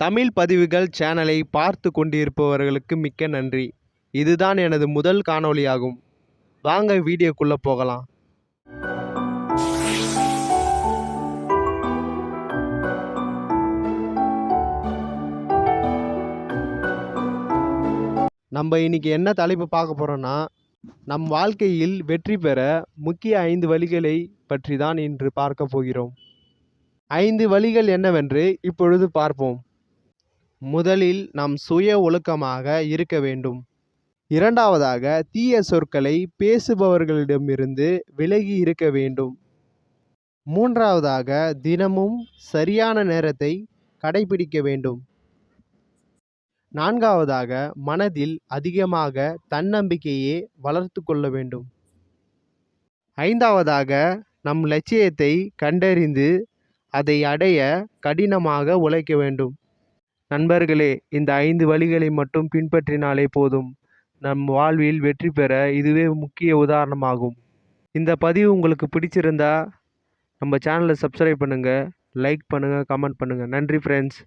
தமிழ் பதிவுகள் சேனலை பார்த்து கொண்டிருப்பவர்களுக்கு மிக்க நன்றி. இதுதான் எனது முதல் காணொளியாகும். வாங்க வீடியோக்குள்ள போகலாம். நம்ம இன்னைக்கு என்ன தலைப்பு பார்க்க போறோம்னா, நம் வாழ்க்கையில் வெற்றி பெற முக்கிய 5 வழிகளை பற்றி தான் இன்று பார்க்க போகிறோம். 5 வழிகள் என்னவென்று இப்பொழுது பார்ப்போம். முதலில் நாம் சுய ஒழுக்கமாக இருக்க வேண்டும். இரண்டாவதாக, தீய சொற்களை பேசுபவர்களிடமிருந்து விலகி இருக்க வேண்டும். மூன்றாவதாக, தினமும் சரியான நேரத்தை கடைபிடிக்க வேண்டும். நான்காவதாக, மனதில் அதிகமாக தன்னம்பிக்கையை வளர்த்து கொள்ள வேண்டும். ஐந்தாவதாக, நம் லட்சியத்தை கண்டறிந்து அதை அடைய கடினமாக உழைக்க வேண்டும். நண்பர்களே, இந்த 5 வழிகளை மட்டும் பின்பற்றினாலே போதும். நம் வாழ்வில் வெற்றி பெற இதுவே முக்கிய உதாரணமாகும். இந்த பதிவு உங்களுக்கு பிடிச்சிருந்தா நம்ம சேனலை சப்ஸ்கிரைப் பண்ணுங்கள், லைக் பண்ணுங்கள், கமெண்ட் பண்ணுங்கள். நன்றி ஃப்ரெண்ட்ஸ்.